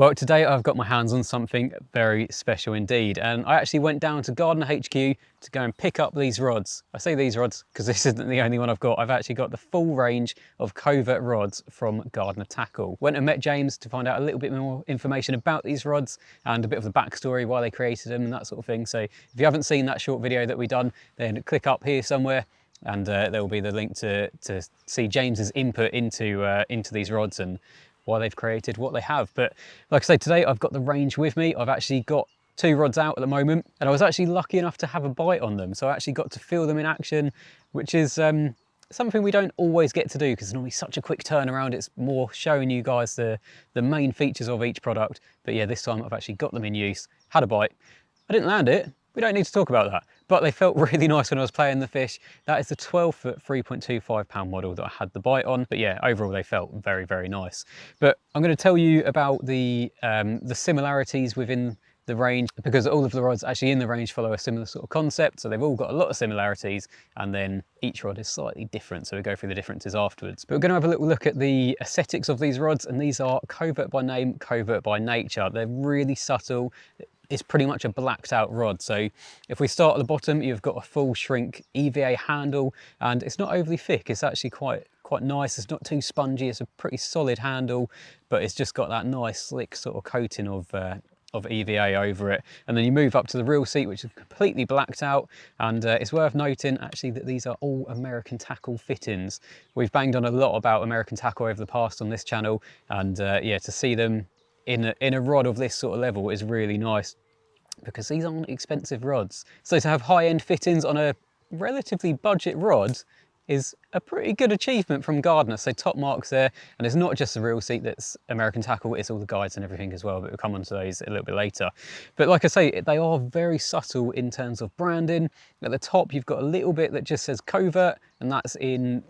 Well, today I've got my hands on something very special indeed, and I actually went down to Gardner HQ to go and pick up these rods. I say these rods because this isn't the only one I've got. I've actually got the full range of covert rods from Gardner Tackle. Went and met James to find out a little bit more information about these rods and a bit of the backstory, why they created them and that sort of thing. So if you haven't seen that short video that we done, then click up here somewhere and there will be the link to see James's input into these rods and why they've created what they have. But like I say, today I've got the range with me. I've actually got 2 rods out at the moment, and I was actually lucky enough to have a bite on them. So I actually got to feel them in action, which is something we don't always get to do because it's normally such a quick turnaround. It's more showing you guys the main features of each product. But yeah, this time I've actually got them in use, had a bite. I didn't land it. We don't need to talk about that, but they felt really nice when I was playing the fish. That is the 12-foot 3.25 pound model that I had the bite on. But yeah, overall they felt very, very nice. But I'm going to tell you about the similarities within the range, because all of the rods actually in the range follow a similar sort of concept. So they've all got a lot of similarities, and then each rod is slightly different. So we go through the differences afterwards. But we're going to have a little look at the aesthetics of these rods, and these are covert by name, covert by nature. They're really subtle. It's pretty much a blacked out rod. So if we start at the bottom, you've got a full shrink EVA handle, and it's not overly thick. It's actually quite nice. It's not too spongy. It's a pretty solid handle, but it's just got that nice slick sort of coating of EVA over it. And then you move up to the reel seat, which is completely blacked out. And it's worth noting actually that these are all American Tackle fittings. We've banged on a lot about American Tackle over the past on this channel, and yeah, to see them in a rod of this sort of level is really nice, because these aren't expensive rods. So to have high-end fittings on a relatively budget rod is a pretty good achievement from Gardner. So top marks there, and it's not just the reel seat that's American Tackle, it's all the guides and everything as well, but we'll come on to those a little bit later. But like I say, they are very subtle in terms of branding. At the top you've got a little bit that just says covert, and that's in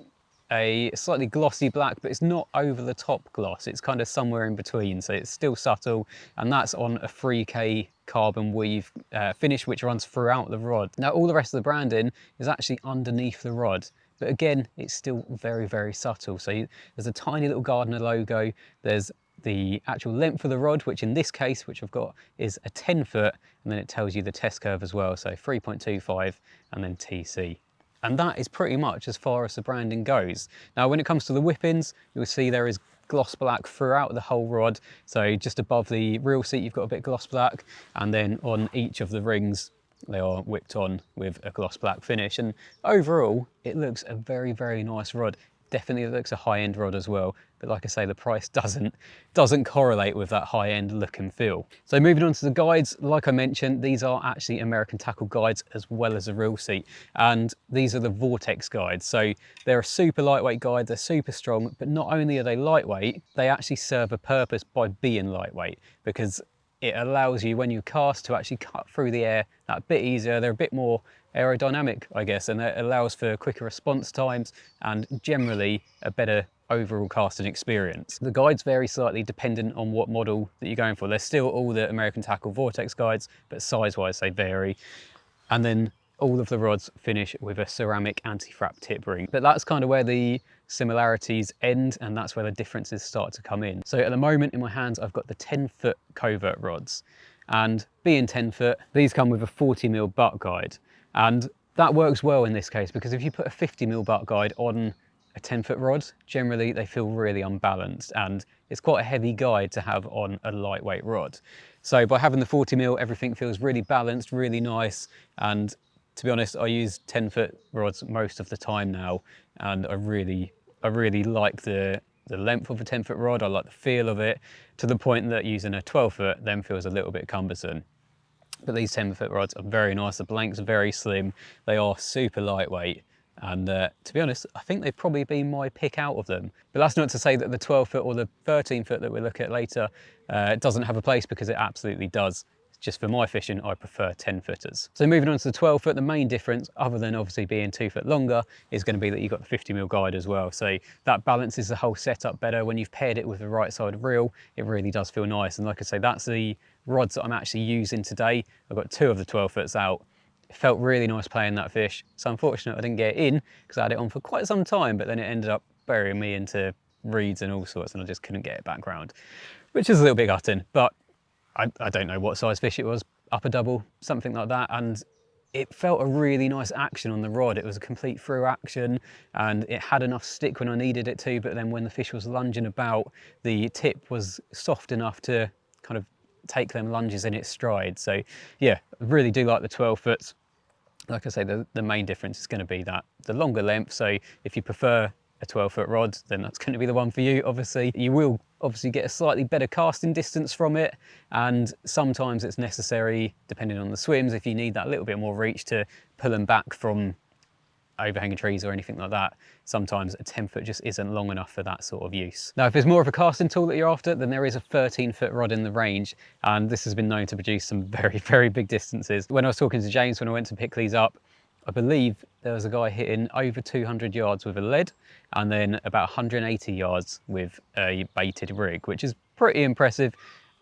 a slightly glossy black, but it's not over the top gloss. It's kind of somewhere in between, so it's still subtle, and that's on a 3K carbon weave finish, which runs throughout the rod. Now all the rest of the branding is actually underneath the rod, but again, it's still very, very subtle. So there's a tiny little Gardner logo. There's the actual length of the rod, which in this case, which I've got, is a 10 foot, and then it tells you the test curve as well. So 3.25 and then TC. And that is pretty much as far as the branding goes. Now, when it comes to the whippings, you'll see there is gloss black throughout the whole rod. So just above the reel seat, you've got a bit gloss black, and then on each of the rings, they are whipped on with a gloss black finish. And overall, it looks a very, very nice rod. Definitely looks a high-end rod as well, but like I say, the price doesn't correlate with that high-end look and feel. So moving on to the guides, like I mentioned, these are actually American Tackle guides as well as a reel seat, and these are the Vortex guides. So they're a super lightweight guide, they're super strong, but not only are they lightweight, they actually serve a purpose by being lightweight, because it allows you, when you cast, to actually cut through the air that bit easier. They're a bit more aerodynamic, I guess, and it allows for quicker response times and generally a better overall casting experience. The guides vary slightly dependent on what model that you're going for. They're still all the American Tackle Vortex guides, but size-wise they vary. And then all of the rods finish with a ceramic anti-frap tip ring. But that's kind of where the similarities end, and that's where the differences start to come in. So at the moment in my hands, I've got the 10-foot covert rods, and being 10 foot, these come with a 40mm butt guide. And that works well in this case, because if you put a 50mm butt guide on a 10-foot rod, generally they feel really unbalanced, and it's quite a heavy guide to have on a lightweight rod. So by having the 40mm, everything feels really balanced, really nice, and to be honest, I use 10-foot rods most of the time now, and I really like the length of a 10-foot rod. I like the feel of it, to the point that using a 12-foot then feels a little bit cumbersome. But these 10-foot rods are very nice. The blank's very slim. They are super lightweight. And to be honest, I think they've probably been my pick out of them. But that's not to say that the 12-foot or the 13-foot that we'll look at later doesn't have a place, because it absolutely does. Just for my fishing, I prefer 10-footers. So moving on to the 12-foot, the main difference, other than obviously being 2 foot longer, is going to be that you've got the 50mm guide as well. So that balances the whole setup better. When you've paired it with the right side of reel, it really does feel nice. And like I say, that's the rods that I'm actually using today. I've got 2 of the 12-foots out. It felt really nice playing that fish. It's unfortunate I didn't get it in, because I had it on for quite some time, but then it ended up burying me into reeds and all sorts, and I just couldn't get it back round. which is a little bit gutting, but I don't know what size fish it was, upper double, something like that. And it felt a really nice action on the rod. It was a complete through action and it had enough stick when I needed it to, but then when the fish was lunging about, the tip was soft enough to kind of take them lunges in its stride. So yeah, I really do like the 12 foots. Like I say, the main difference is going to be that the longer length. So if you prefer a 12-foot rod, then that's going to be the one for you. Obviously, you will obviously get a slightly better casting distance from it, and sometimes it's necessary, depending on the swims, if you need that little bit more reach to pull them back from overhanging trees or anything like that. Sometimes a 10-foot just isn't long enough for that sort of use. Now, if there's more of a casting tool that you're after, then there is a 13-foot rod in the range, and this has been known to produce some very, very big distances. When I was talking to James when I went to pick these up, I believe there was a guy hitting over 200 yards with a lead and then about 180 yards with a baited rig, which is pretty impressive.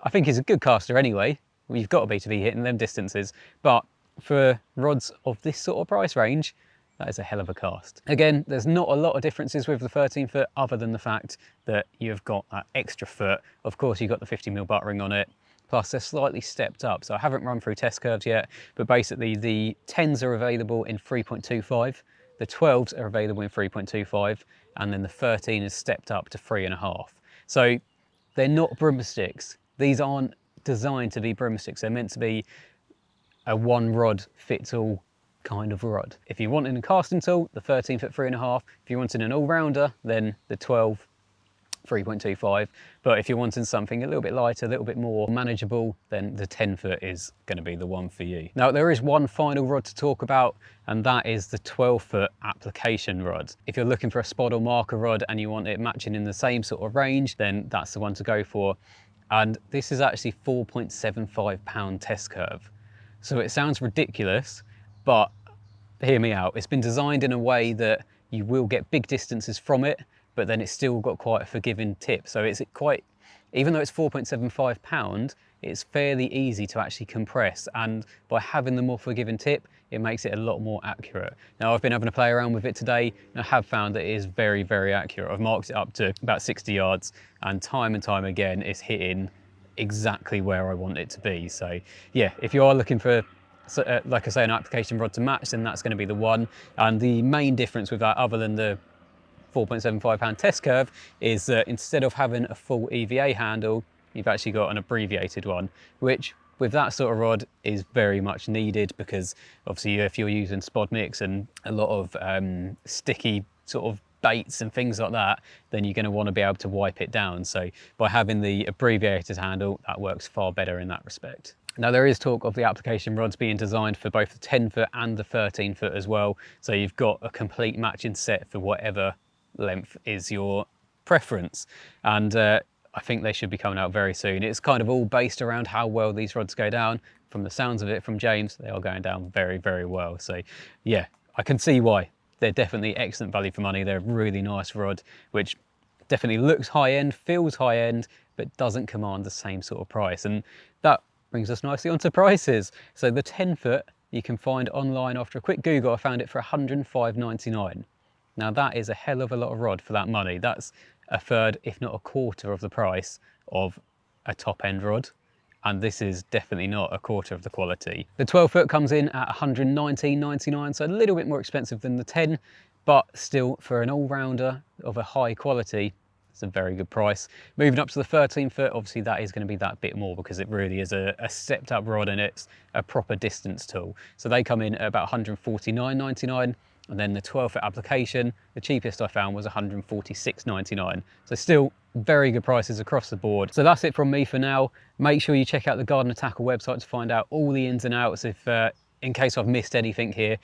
I think he's a good caster anyway. Well, you've got to be hitting them distances, but for rods of this sort of price range, that is a hell of a cast. Again, there's not a lot of differences with the 13-foot other than the fact that you've got that extra foot. Of course, you've got the 50mm buttering on it, plus they're slightly stepped up. So I haven't run through test curves yet, but basically the 10s are available in 3.25, the 12s are available in 3.25, and then the 13 is stepped up to 3.5. So they're not broomsticks. These aren't designed to be broomsticks. They're meant to be a one rod fits all kind of rod. If you wanted a casting tool, the 13-foot 3.5. If you wanted an all-rounder, then the 12 3.25, but if you're wanting something a little bit lighter, a little bit more manageable, then the 10-foot is going to be the one for you. Now, there is one final rod to talk about, and that is the 12-foot application rod. If you're looking for a spot or marker rod and you want it matching in the same sort of range, then that's the one to go for. And this is actually 4.75 pound test curve. So it sounds ridiculous, but hear me out. It's been designed in a way that you will get big distances from it, but then it's still got quite a forgiving tip. So it's quite, even though it's 4.75 pound, it's fairly easy to actually compress. And by having the more forgiving tip, it makes it a lot more accurate. Now, I've been having a play around with it today, and I have found that it is very, very accurate. I've marked it up to about 60 yards, and time again, it's hitting exactly where I want it to be. So yeah, if you are looking for, like I say, an application rod to match, then that's going to be the one. And the main difference with that, other than the 4.75 pound test curve, is that instead of having a full EVA handle, you've actually got an abbreviated one, which with that sort of rod is very much needed, because obviously if you're using spod mix and a lot of sticky sort of baits and things like that, then you're going to want to be able to wipe it down. So by having the abbreviated handle, that works far better in that respect. Now, there is talk of the application rods being designed for both the 10-foot and the 13-foot as well. So you've got a complete matching set for whatever length is your preference. And I think they should be coming out very soon. It's kind of all based around how well these rods go down. From the sounds of it from James, they are going down very, very well. So yeah, I can see why. They're definitely excellent value for money. They're a really nice rod, which definitely looks high end, feels high end, but doesn't command the same sort of price. And that brings us nicely onto prices. So the 10-foot you can find online. After a quick Google, I found it for $105.99. Now that is a hell of a lot of rod for that money. That's a third, if not a quarter of the price of a top end rod. And this is definitely not a quarter of the quality. The 12-foot comes in at $119.99, so a little bit more expensive than the 10, but still for an all-rounder of a high quality, it's a very good price. Moving up to the 13-foot, obviously that is going to be that bit more, because it really is a stepped up rod and it's a proper distance tool. So they come in at about $149.99. And then the 12-foot application, the cheapest I found was $146.99. So still very good prices across the board. So that's it from me for now. Make sure you check out the Gardner Tackle website to find out all the ins and outs, if in case I've missed anything here.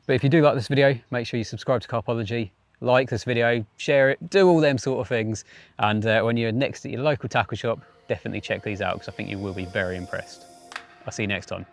But if you do like this video, make sure you subscribe to CARPology, like this video, share it, do all them sort of things. And when you're next at your local tackle shop, definitely check these out, because I think you will be very impressed. I'll see you next time.